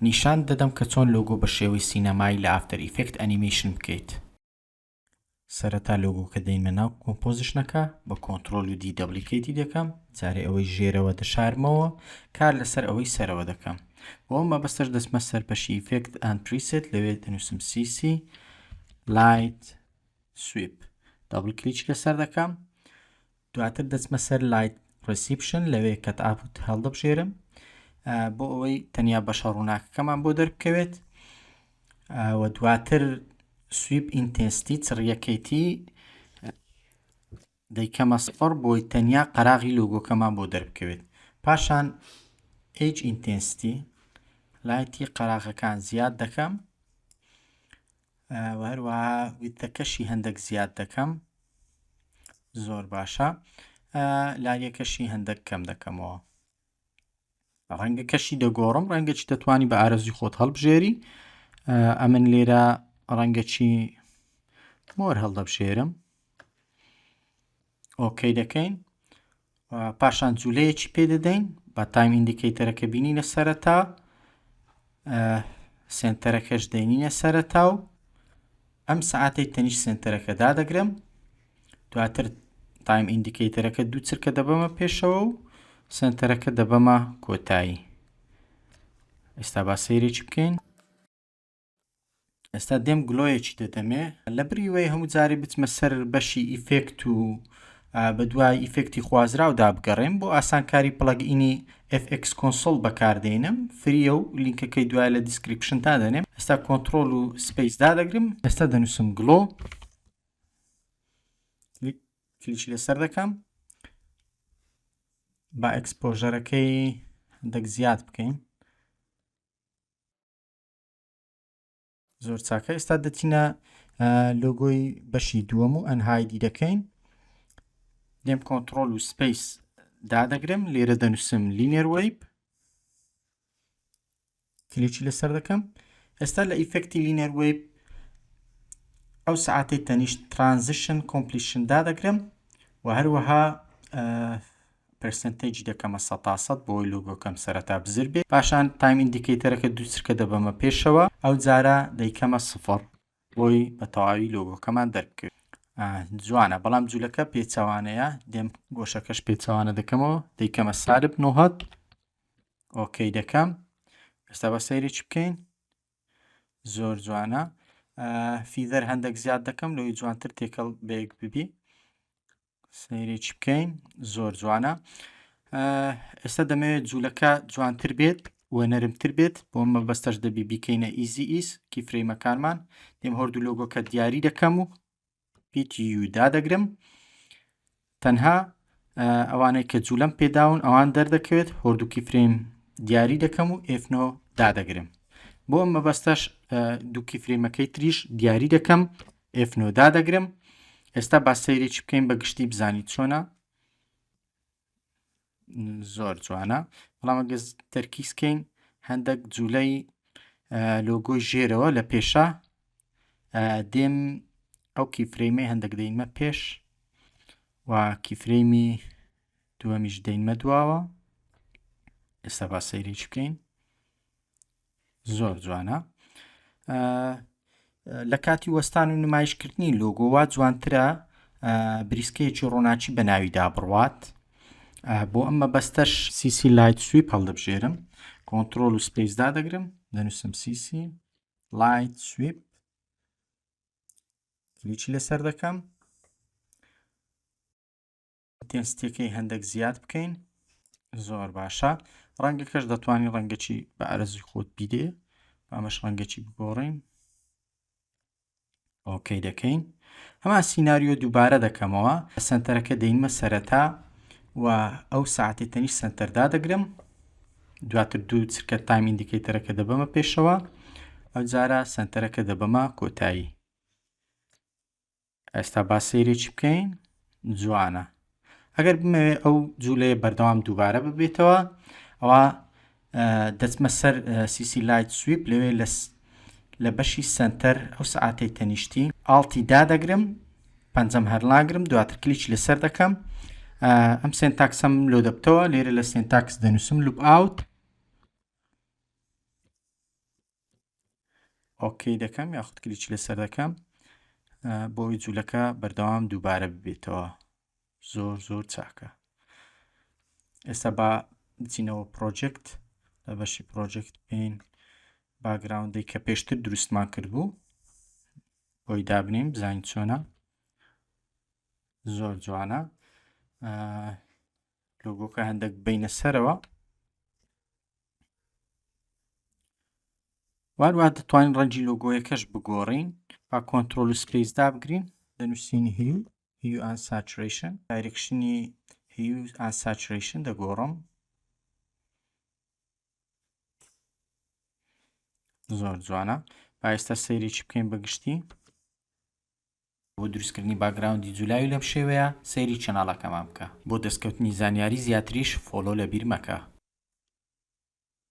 نیشان دەدەم کە چۆن لۆگۆ بە شێوەی سینەمایی لە ئافتەر ئیفێکت ئەنیمەیشن بکەیت. سەرەتا لۆگۆکە دەینمە ناو کۆمپۆزیشنەکە بە کۆنتڕۆل و دی دەبلیکێتی دەکەم، جارێ ئەوەی ژێرەوە دەشارمەوە، کار لەسەر ئەوەی سەرەوە دەکەم. بۆ ئەم مەبەستەش دەچمە سەر بەشی ئیفێکت ئەند پریسێت، لەوێ دەنووسم CC لایت سویپ، دەبڵ کلیک لەسەر دەکەم. دواتر دەچمە سەر لایت ڕسیپشن، لەوێ کەت ئاوت هەڵدەبژێرم بۆ ئەوەی تەنیا بەشە ڕووناکەکەمان بۆ دەربکەوێت. و دواتر سویپ ئینتێنسیتی چڕیەکەیتی دەیکەمە 0 بۆی تەنیا قەراغی لۆگۆکەمان بۆ دەربکەوێت. پاشان ئیج ئینتێنسیتی لایتی قەراغەکان زیاد دەکەم، و هەروەها ویتەکەشی هەندێک زیاد دەکەم، زۆر باشە. لاریەکەشی هەندێک کەم دەکەمەوە. ڕەنگە کەشی دەگۆڕم، ڕەنگەچی دەتوانی بە ئارەزوی خۆت هەڵبژێری. ئەمن لێرە ڕەنگەچی مۆر هەڵدەبژێرم. ئۆکەی دەکەین. پاشان جوولەیەکی پێ دەدەین بە تایم ئیندیکەیتەرەکە بینینە سەرەتا، سێنتەرەکەش دەینینە سەرەتا و ئەم سەعاتەی تەنیشت سێنتەرەکە دادەگرم. دواتر تایم ئیندیکەیتەرەکە دوو چرکە دەبەمە پێشەوە و سنتەرەکە دەبەمە کۆتایی. ئێستا با سەیرێکی بکەین. ئێستا دێم گلۆیەکی دەدەمێ لە بریوەی هەموو جارێ بچمە سەر بەشی ئیفێکت و بە دوای ئیفێکتی خوازرا و دابگەڕێم. بۆ ئاسانکاری پڵەگئینی FX کۆنسۆڵ بەکاردێنم، فریە و لینکەکەی دوای لە دیسکریپشن تا دەنێم. ئێستا کۆنتڕۆل و سپەیس دادەگرم. ئێستا دەنووسم گلۆ، کلیکی لەسەر دەکەم. با ئەکسپۆژەرەکەی هەندێک زیاد بکەین، زۆر چاکە. ئێستا دەچینە لۆگۆی بەشی دووەم و ئەنهایدی دەکەین. دێم کۆنتڕۆل و سپەیس دادەگرم، لێرە دەنووسم لینێر وەیب، کلیکی لەسەر دەکەم. ئێستا لە ئیفێکتی لینێر وەیب ئەو سەعاتەی تەنیشت ترانزیشن کۆمپلیشن دادەگرم و هەروەها پرسنتێجی دەکەمە 100% بۆی لۆگۆکەم سەرەتا بزر بێت. پاشان تایم ئیندیکەیتەرەکە دوو چرکە دەبەمە پێشەوە، ئەو جارە دەیکەمە 0 بۆی بە تەواوی لۆگۆکەمان دەربکەوێت. جوانە، بەڵام جوولەکە پێچەوانەیە. دێم گۆشەکەش پێچەوانە دەکەمەوە، دەیکەمە سالب 90. ئۆکەی دەکەم. ئێستا بە سەیرێکی بکەین. زۆر جوانە. فیدەر هەندێک زیاد دەکەم لەوەی جوانتر تێکەڵ بەیەک ببی. سەیرێکی بکەین. زۆر جوانە. ئێستا دەمەوێت جوولەکە جوانتر بێت و نەرمتر بێت. بۆ مەبەستەش دەبی بیکەینە ئیزی ئیس کیفرەیمەکانمان. دێم هەردوو لۆگۆکە دیاری دەکەم و PTU دادەگرم. تەنها ئەوانەی کە جوولەم پێداون ئەوان دەردەکەوێت. هەردوو کیفرەیم دیاری دەکەم و F9 دادەگرم. بۆ ئەم مەبەستەش دوو کیفرەیمەکەی تریش دیاری دەکەم، F9 دادەگرم. ئێستا با سەیرێکی بکەین بە گشتی بزانیت چۆنە. زۆر جوانە، بەڵام ئەگەر تەرکیزکەین هەندێک جوولەی لۆگۆی ژێرەوە لە پێشە دێم ئەو کیفرەیمەی هەندێک دەینمە پێش و کیفرەیمی دووەمیش دەینمە دواوە. ئێستا با سەیرێکی بکەین. زۆر جوانە. لە کاتی وەستان و نمایشکردنی لۆگۆوا جوانترە بریسکەیەکی ڕۆناچی بە ناویدا بڕوات. بۆ ئەم مەبەستەش CC لایت سویپ هەڵدەبژێرم، کۆنتڕۆل و سپەیس دادەگرم، دەنووسم CC لایت سویپ، کلیکی لەسەر دەکەم. ئینتێنسیتیەکەی هەندێک زیاد بکەین. زۆر باشە. ڕەنگەکەش دەتوانین ڕەنگەکی بە ئارەزوی خۆت بیدێ، ئەمەش ڕەنگەکی بگۆڕین. ئۆکەی دەکەین. هەمان سیناریۆ دووبارە دەکەمەوە. سنتەرەکە دەینمە سەرەتا و ئەو ساعتی تەنیشت سنتەر دادەگرم. دواتر دوو چرکە تایم ئیندیکەیتەرەکە دەبەمە پێشەوە، ئەو جارە سنتەرەکە دەبەمە کۆتایی. ئێستا با سەیرێکی بکەین. جوانە. ئەگەر بمەوێت ئەو جوولەیە بەردەوام دووبارە ببێتەوە، ئەوە دەچمە سەر CC لایت سویپ، لەوێ لە بەشی سنتەر ئەو سەعاتەی تەنیشتی ئاڵتی دادەگرم، پەنجەم هەرلاگرم، دواتر کلیکی لەسەر دەکەم. ئەم سێنتاکسەم لۆ دەبتەوە. لێرە لە سێنتاکس دەنووسم لوپ ئاوت، ئۆکەی دەکەم یاخود کلیچ لەسەر دەکەم بۆی جوولەکە بەردەوام دووبارە ببێتەوە. زۆر چاکە. ئێستا با بچینەوە پرۆجێکت، لە بەشی پرۆجێکت بین باگراوندەی کە پێشتر دروستمان کردبوو بۆی دابنیم بزانین چۆنە. زۆر جوانە. لۆگۆکە هەندێک بینە سەرەوە. وارووا دەتوانین ڕەنگی لۆگۆیەکەش بگۆڕین. با کۆنترۆل و سپەیس دابگرین، دەنووسین هیو ئەند ساتوریشن، دایرێکشنی هیو ئەند ساتوریشن دەگۆڕم. زۆر جوانە. با ئێستا سەیرێکی بکەین بەگشتی بۆ دروستکردنی باگراوندی جوولای لەم شێوەیە سەیری چەناڵەکەمان بکە. بۆ دەستکەوتنی زانیاری زیاتریش فۆلۆ لەبیر مەکە.